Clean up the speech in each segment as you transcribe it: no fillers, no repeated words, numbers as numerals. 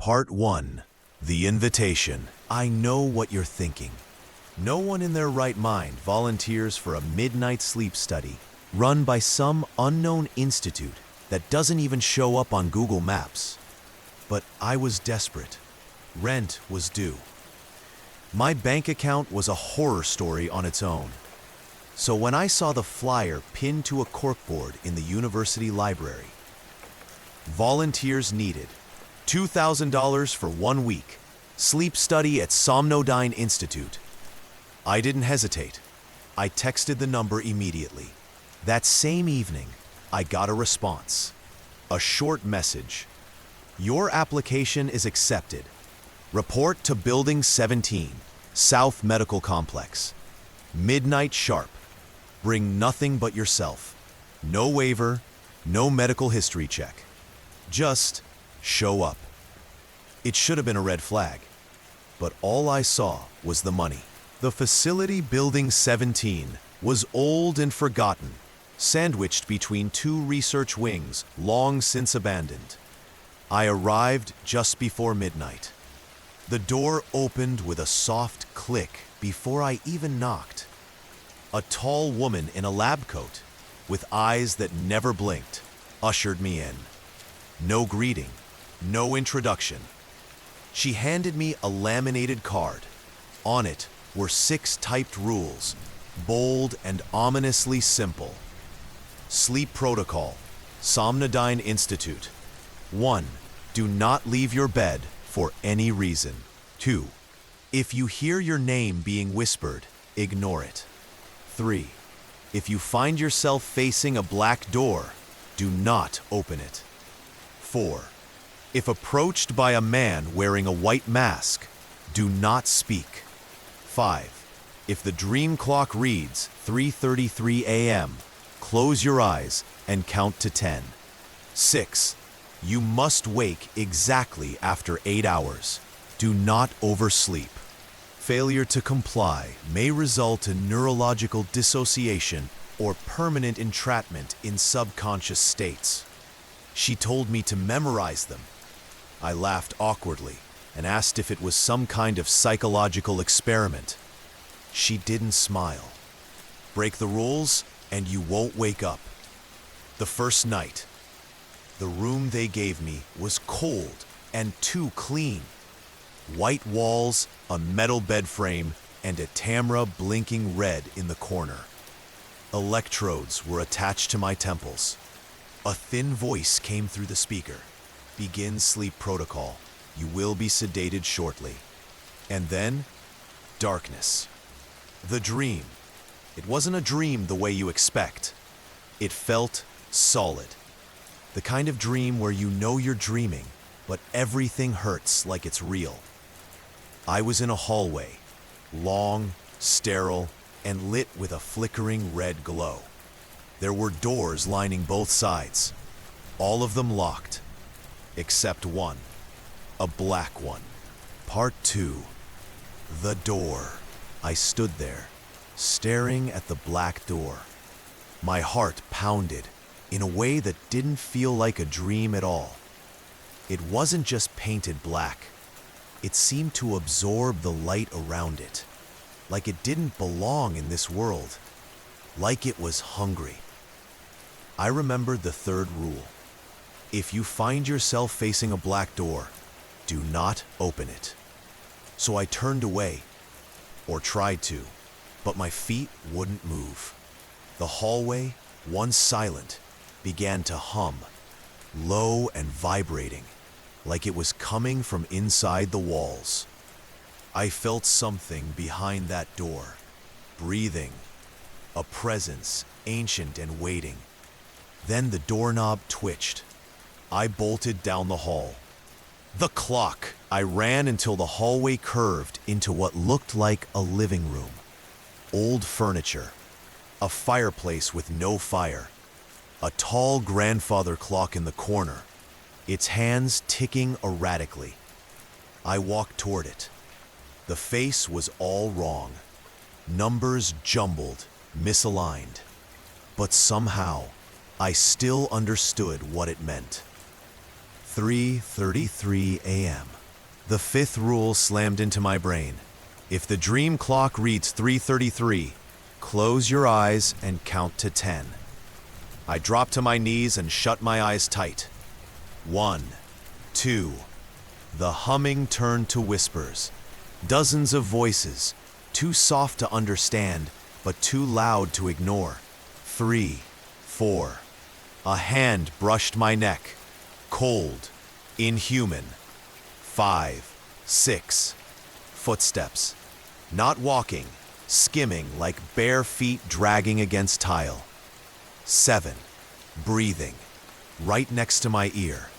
Part 1. The Invitation. I know what you're thinking. No one in their right mind volunteers for a midnight sleep study run by some unknown institute that doesn't even show up on Google Maps. But I was desperate. Rent was due. My bank account was a horror story on its own. So when I saw the flyer pinned to a corkboard in the university library, volunteers needed, $2,000 for 1 week, sleep study at Somnodyne Institute. I didn't hesitate. I texted the number immediately. That same evening, I got a response. A short message. Your application is accepted. Report to Building 17, South Medical Complex. Midnight sharp. Bring nothing but yourself. No waiver, no medical history check. Just show up. It should have been a red flag, but all I saw was the money. The facility Building 17 was old and forgotten, sandwiched between two research wings long since abandoned. I arrived just before midnight. The door opened with a soft click before I even knocked. A tall woman in a lab coat, with eyes that never blinked, ushered me in. No greeting, no introduction. She handed me a laminated card. On it were 6 typed rules, bold and ominously simple. Sleep Protocol, Somnodyne Institute. 1. Do not leave your bed for any reason. 2. If you hear your name being whispered, ignore it. 3. If you find yourself facing a black door, do not open it. 4. If approached by a man wearing a white mask, do not speak. 5. If the dream clock reads 3:33 a.m., close your eyes and count to 10. 6. You must wake exactly after 8 hours. Do not oversleep. Failure to comply may result in neurological dissociation or permanent entrapment in subconscious states. She told me to memorize them. I laughed awkwardly and asked if it was some kind of psychological experiment. She didn't smile. Break the rules and you won't wake up. The first night, the room they gave me was cold and too clean. White walls, a metal bed frame, and a camera blinking red in the corner. Electrodes were attached to my temples. A thin voice came through the speaker. Begin sleep protocol. You will be sedated shortly. And then, darkness. The dream. It wasn't a dream the way you expect. It felt solid. The kind of dream where you know you're dreaming, but everything hurts like it's real. I was in a hallway, long, sterile, and lit with a flickering red glow. There were doors lining both sides, all of them locked, except one, a black one. Part 2. The door. I stood there, staring at the black door. My heart pounded in a way that didn't feel like a dream at all. It wasn't just painted black. It seemed to absorb the light around it, like it didn't belong in this world, like it was hungry. I remembered the 3rd rule. If you find yourself facing a black door, do not open it. So I turned away, or tried to, but my feet wouldn't move. The hallway, once silent, began to hum, low and vibrating, like it was coming from inside the walls. I felt something behind that door, breathing, a presence ancient and waiting. Then the doorknob twitched. I bolted down the hall. The clock! I ran until the hallway curved into what looked like a living room. Old furniture, a fireplace with no fire, a tall grandfather clock in the corner, its hands ticking erratically. I walked toward it. The face was all wrong. Numbers jumbled, misaligned. But somehow, I still understood what it meant. 3:33 a.m. The fifth rule slammed into my brain. If the dream clock reads 3:33, close your eyes and count to 10. I dropped to my knees and shut my eyes tight. 1, 2. The humming turned to whispers. Dozens of voices, too soft to understand, but too loud to ignore. 3, 4. A hand brushed my neck. Cold, inhuman. 5, 6. Footsteps. Not walking, skimming like bare feet dragging against tile. 7. Breathing, right next to my ear.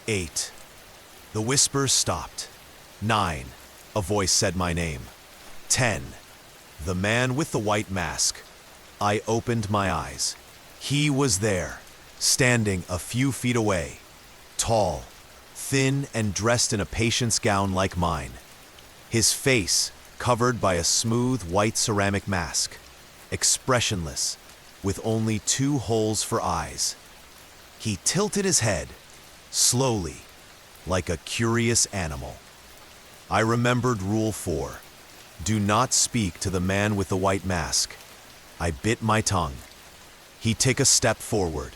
8. The whispers stopped. 9. A voice said my name. 10. The man with the white mask. I opened my eyes. He was there, standing a few feet away. Tall, thin, and dressed in a patient's gown like mine. His face covered by a smooth white ceramic mask. Expressionless, with only 2 holes for eyes. He tilted his head, slowly, like a curious animal. I remembered Rule 4. Do not speak to the man with the white mask. I bit my tongue. He took a step forward.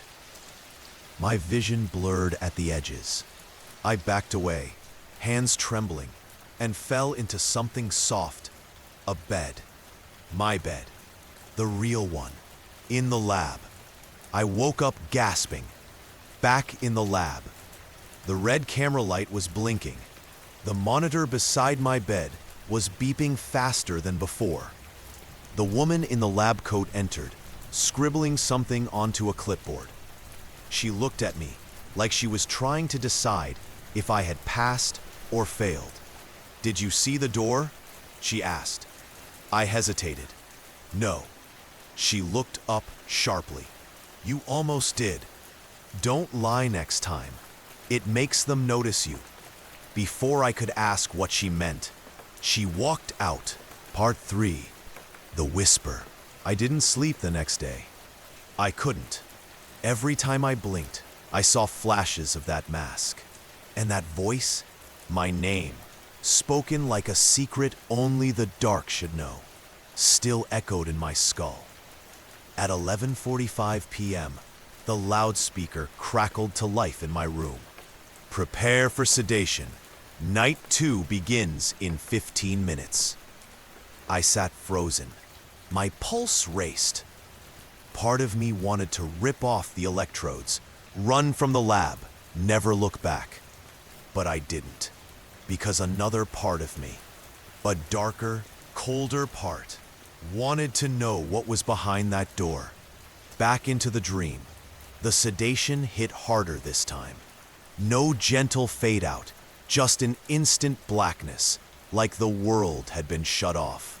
My vision blurred at the edges. I backed away, hands trembling, and fell into something soft. A bed. My bed. The real one. In the lab. I woke up gasping. Back in the lab. The red camera light was blinking. The monitor beside my bed was beeping faster than before. The woman in the lab coat entered, scribbling something onto a clipboard. She looked at me like she was trying to decide if I had passed or failed. "Did you see the door?" she asked. I hesitated. "No." She looked up sharply. "You almost did. Don't lie next time. It makes them notice you." Before I could ask what she meant, she walked out. Part 3. The Whisper. I didn't sleep the next day. I couldn't. Every time I blinked, I saw flashes of that mask. And that voice, my name, spoken like a secret only the dark should know, still echoed in my skull. At 11:45 p.m., the loudspeaker crackled to life in my room. "Prepare for sedation. Night 2 begins in 15 minutes." I sat frozen. My pulse raced. Part of me wanted to rip off the electrodes, run from the lab, never look back. But I didn't, because another part of me, a darker, colder part, wanted to know what was behind that door. Back into the dream. The sedation hit harder this time. No gentle fade out, just an instant blackness, like the world had been shut off.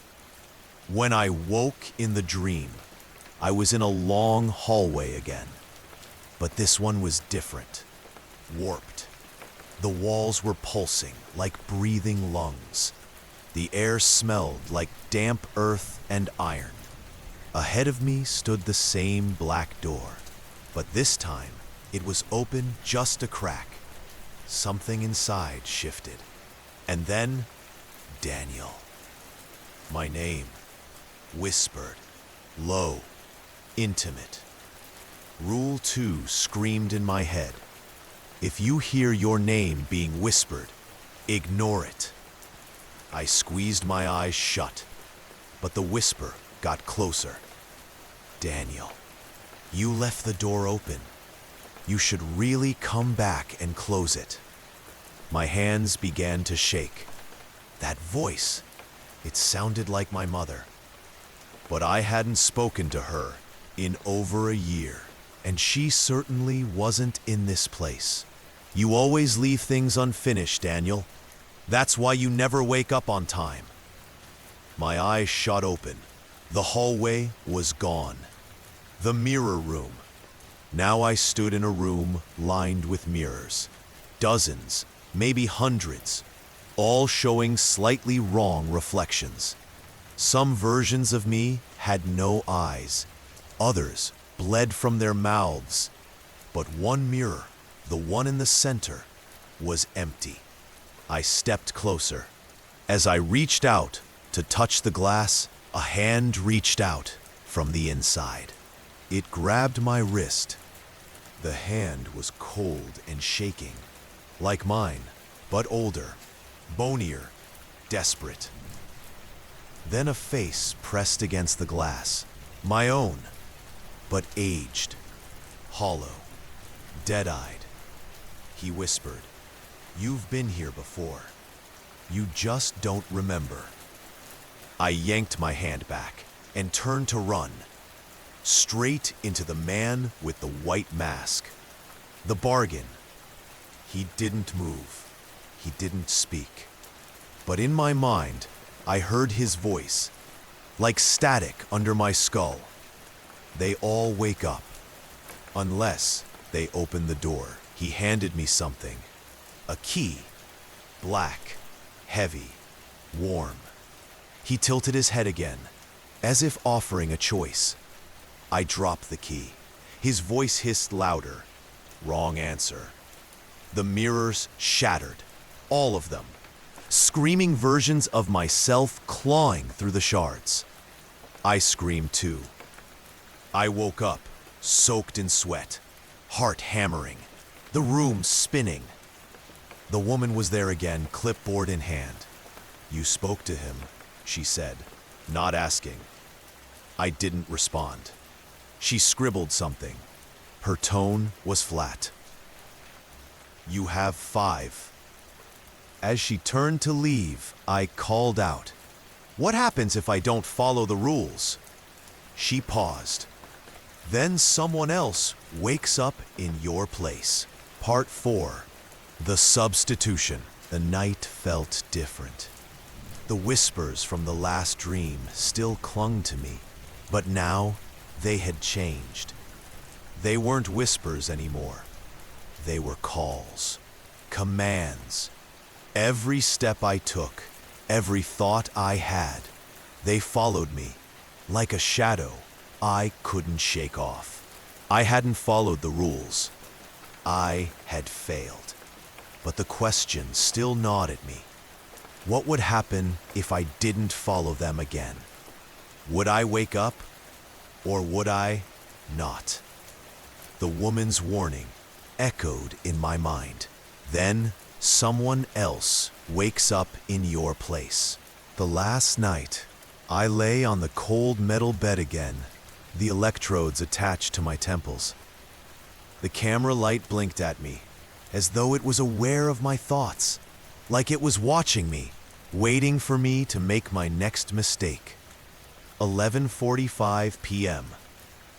When I woke in the dream, I was in a long hallway again. But this one was different, warped. The walls were pulsing like breathing lungs. The air smelled like damp earth and iron. Ahead of me stood the same black door, but this time it was open just a crack. Something inside shifted. And then, Daniel. My name, whispered, low, intimate. Rule 2 screamed in my head. If you hear your name being whispered, ignore it. I squeezed my eyes shut, but the whisper got closer. Daniel, you left the door open. You should really come back and close it. My hands began to shake. That voice, it sounded like my mother. But I hadn't spoken to her in over a year, and she certainly wasn't in this place. You always leave things unfinished, Daniel. That's why you never wake up on time. My eyes shot open. The hallway was gone. The mirror room. Now I stood in a room lined with mirrors. Dozens, maybe hundreds, all showing slightly wrong reflections. Some versions of me had no eyes. Others bled from their mouths. But one mirror, The one in the center was empty. I stepped closer. As I reached out to touch the glass, a hand reached out from the inside. It grabbed my wrist. The hand was cold and shaking, like mine, but older, bonier, desperate. Then a face pressed against the glass, my own, but aged, hollow, dead-eyed. He whispered, "You've been here before. You just don't remember." I yanked my hand back and turned to run, straight into the man with the white mask. The bargain. He didn't move. He didn't speak. But in my mind, I heard his voice, like static under my skull. They all wake up, unless they open the door. He handed me something. A key. Black, heavy, warm. He tilted his head again, as if offering a choice. I dropped the key. His voice hissed louder. Wrong answer. The mirrors shattered, all of them. Screaming versions of myself clawing through the shards. I screamed too. I woke up, soaked in sweat, heart hammering, the room spinning. The woman was there again, clipboard in hand. "You spoke to him," she said, not asking. I didn't respond. She scribbled something. Her tone was flat. "You have 5. As she turned to leave, I called out, "What happens if I don't follow the rules?" She paused. "Then someone else wakes up in your place." Part 4. The substitution. The night felt different. The whispers from the last dream still clung to me, but now they had changed. They weren't whispers anymore. They were calls, commands. Every step I took, every thought I had, they followed me, like a shadow I couldn't shake off. I hadn't followed the rules. I had failed. But the question still gnawed at me. What would happen if I didn't follow them again? Would I wake up, or would I not? The woman's warning echoed in my mind. Then someone else wakes up in your place. The last night, I lay on the cold metal bed again, the electrodes attached to my temples. The camera light blinked at me, as though it was aware of my thoughts, like it was watching me, waiting for me to make my next mistake. 11:45 p.m.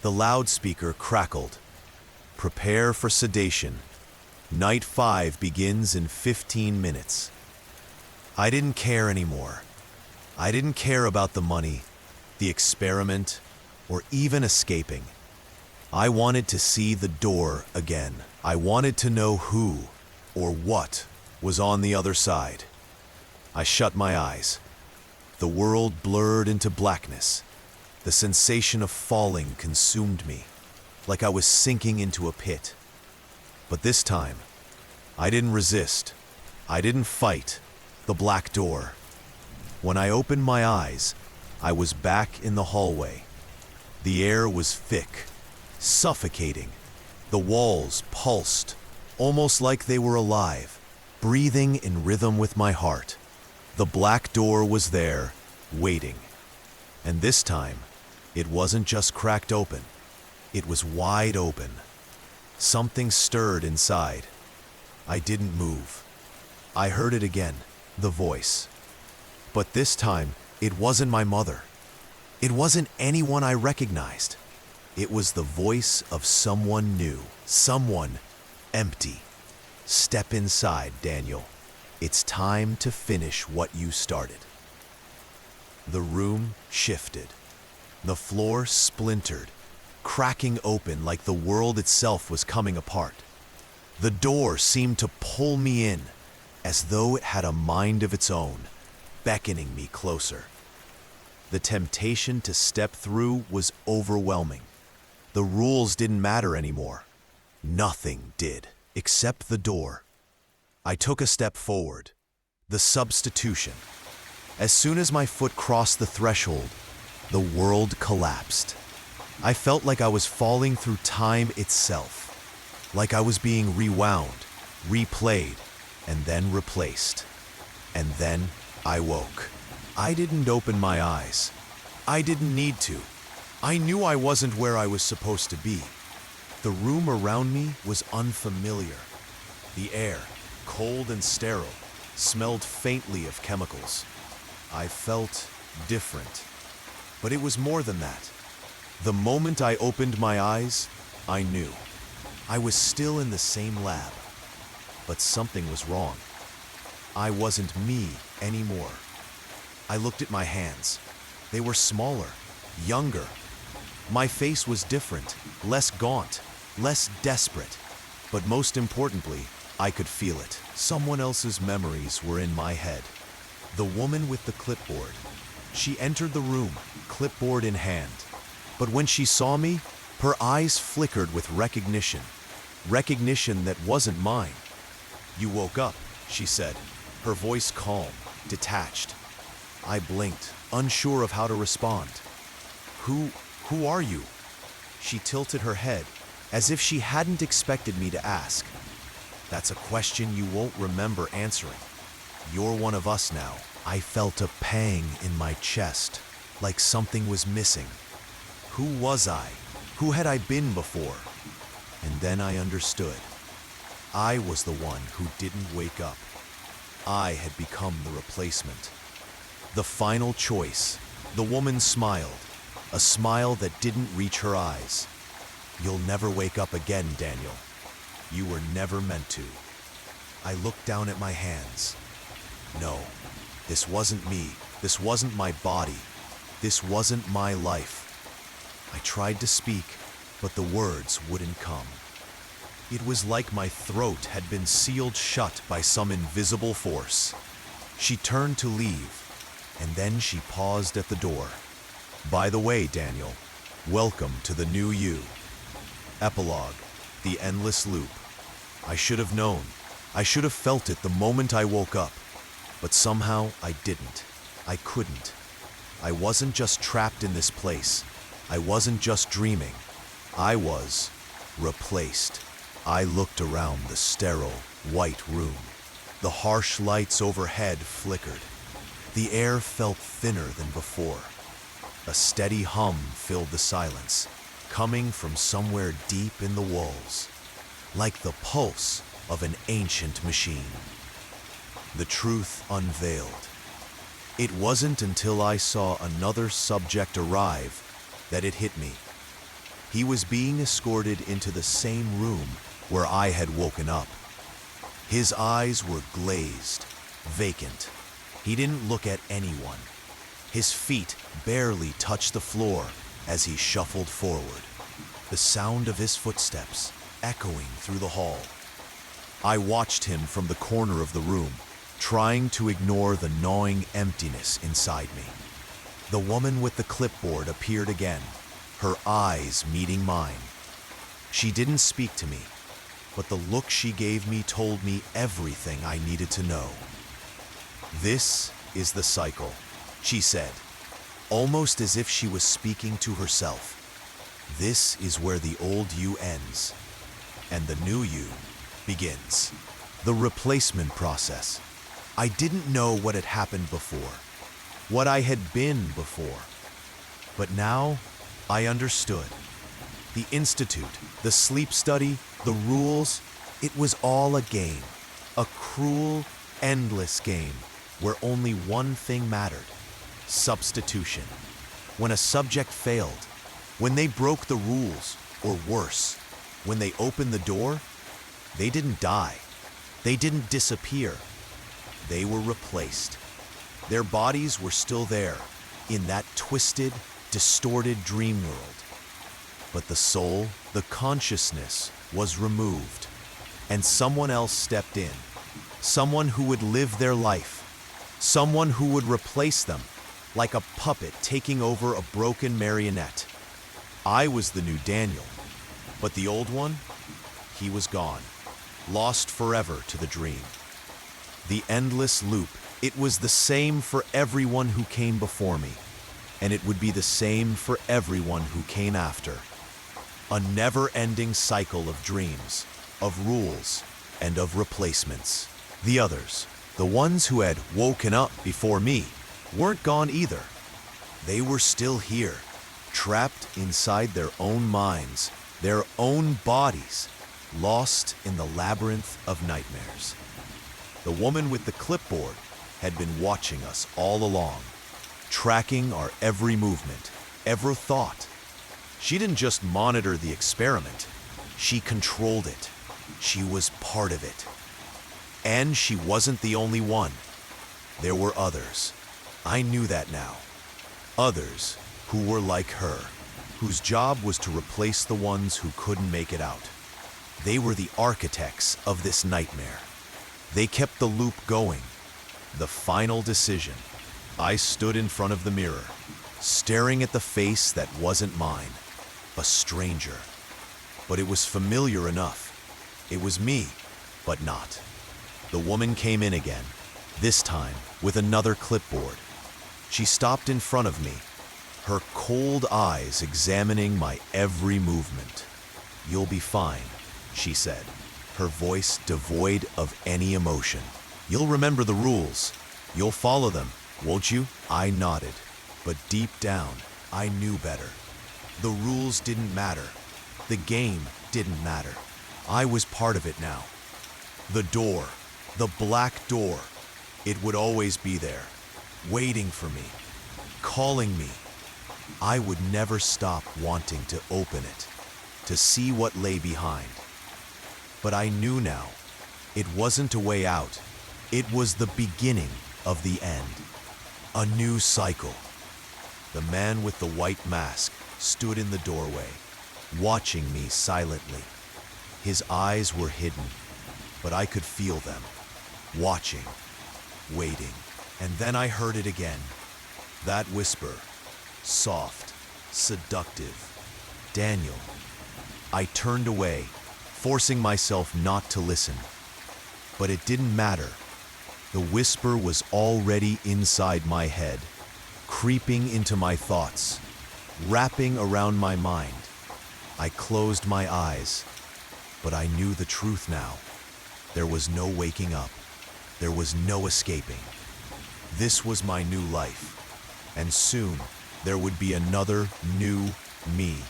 The loudspeaker crackled. "Prepare for sedation. Night 5 begins in 15 minutes." I didn't care anymore. I didn't care about the money, the experiment, or even escaping. I wanted to see the door again. I wanted to know who or what was on the other side. I shut my eyes. The world blurred into blackness. The sensation of falling consumed me, like I was sinking into a pit. But this time, I didn't resist. I didn't fight the black door. When I opened my eyes, I was back in the hallway. The air was thick, suffocating. The walls pulsed, almost like they were alive, breathing in rhythm with my heart. The black door was there, waiting. And this time, it wasn't just cracked open. It was wide open. Something stirred inside. I didn't move. I heard it again, the voice. But this time, it wasn't my mother. It wasn't anyone I recognized. It was the voice of someone new, someone empty. "Step inside, Daniel. It's time to finish what you started." The room shifted. The floor splintered, cracking open like the world itself was coming apart. The door seemed to pull me in, as though it had a mind of its own, beckoning me closer. The temptation to step through was overwhelming. The rules didn't matter anymore. Nothing did. except the door. I took a step forward. The substitution. As soon as my foot crossed the threshold, the world collapsed. I felt like I was falling through time itself, like I was being rewound, replayed, and then replaced. And then I woke. I didn't open my eyes. I didn't need to. I knew I wasn't where I was supposed to be. The room around me was unfamiliar. The air, cold and sterile, smelled faintly of chemicals. I felt different. But it was more than that. The moment I opened my eyes, I knew. I was still in the same lab. But something was wrong. I wasn't me anymore. I looked at my hands. They were smaller, younger. My face was different, less gaunt, less desperate. But most importantly, I could feel it. Someone else's memories were in my head. The woman with the clipboard. She entered the room, clipboard in hand. But when she saw me, her eyes flickered with recognition. Recognition that wasn't mine. "You woke up," she said, her voice calm, detached. I blinked, unsure of how to respond. Who are you?" She tilted her head, as if she hadn't expected me to ask. "That's a question you won't remember answering. You're one of us now." I felt a pang in my chest, like something was missing. Who was I? Who had I been before? And then I understood. I was the one who didn't wake up. I had become the replacement. The final choice. The woman smiled, a smile that didn't reach her eyes. "You'll never wake up again, Daniel. You were never meant to." I looked down at my hands. No, this wasn't me. This wasn't my body. This wasn't my life. I tried to speak, but the words wouldn't come. It was like my throat had been sealed shut by some invisible force. She turned to leave, and then she paused at the door. "By the way, Daniel, welcome to the new you." Epilogue, the endless loop. I should have known. I should have felt it the moment I woke up. But somehow I didn't. I couldn't. I wasn't just trapped in this place. I wasn't just dreaming. I was replaced. I looked around the sterile, white room. The harsh lights overhead flickered. The air felt thinner than before. A steady hum filled the silence, coming from somewhere deep in the walls, like the pulse of an ancient machine. The truth unveiled. It wasn't until I saw another subject arrive that it hit me. He was being escorted into the same room where I had woken up. His eyes were glazed, vacant. He didn't look at anyone. His feet barely touched the floor as he shuffled forward, the sound of his footsteps echoing through the hall. I watched him from the corner of the room, trying to ignore the gnawing emptiness inside me. The woman with the clipboard appeared again, her eyes meeting mine. She didn't speak to me, but the look she gave me told me everything I needed to know. "This is the cycle," she said, almost as if she was speaking to herself. "This is where the old you ends, and the new you begins." The replacement process. I didn't know what had happened before, what I had been before. But now I understood. The institute, the sleep study, the rules, it was all a game. A cruel, endless game where only one thing mattered: substitution. When a subject failed, when they broke the rules, or worse, when they opened the door, they didn't die. They didn't disappear. They were replaced. Their bodies were still there, in that twisted, distorted dream world. But the soul, the consciousness, was removed, and someone else stepped in. Someone who would live their life. Someone who would replace them, like a puppet taking over a broken marionette. I was the new Daniel, but the old one, he was gone. lost forever to the dream. The endless loop, it was the same for everyone who came before me, and it would be the same for everyone who came after. A never-ending cycle of dreams, of rules, and of replacements. The others, the ones who had woken up before me, weren't gone either. They were still here, trapped inside their own minds, their own bodies, lost in the labyrinth of nightmares. The woman with the clipboard had been watching us all along, tracking our every movement, every thought. She didn't just monitor the experiment, she controlled it. She was part of it. And she wasn't the only one. There were others. I knew that now. Others who were like her, whose job was to replace the ones who couldn't make it out. They were the architects of this nightmare. They kept the loop going. The final decision. I stood in front of the mirror, staring at the face that wasn't mine, a stranger. But it was familiar enough. It was me, but not. The woman came in again, this time with another clipboard. She stopped in front of me, her cold eyes examining my every movement. "You'll be fine," she said, her voice devoid of any emotion. "You'll remember the rules. You'll follow them, won't you?" I nodded, but deep down, I knew better. The rules didn't matter. The game didn't matter. I was part of it now. The door, the black door, it would always be there, waiting for me, calling me. I would never stop wanting to open it, to see what lay behind. But I knew now, it wasn't a way out. It was the beginning of the end. A new cycle. The man with the white mask stood in the doorway, watching me silently. His eyes were hidden, but I could feel them, watching, waiting. And then I heard it again. That whisper, soft, seductive. "Daniel." I turned away, forcing myself not to listen. But it didn't matter. The whisper was already inside my head, creeping into my thoughts, wrapping around my mind. I closed my eyes, but I knew the truth now. There was no waking up. There was no escaping. This was my new life, and soon there would be another new me,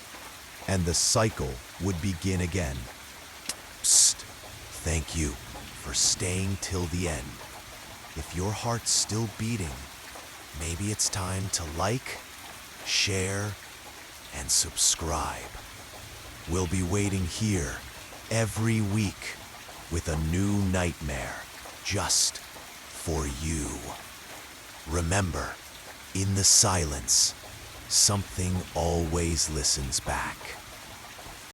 and the cycle would begin again. Psst, thank you for staying till the end. If your heart's still beating, maybe it's time to like, share, and subscribe. We'll be waiting here every week with a new nightmare just for you. Remember, in the silence, something always listens back.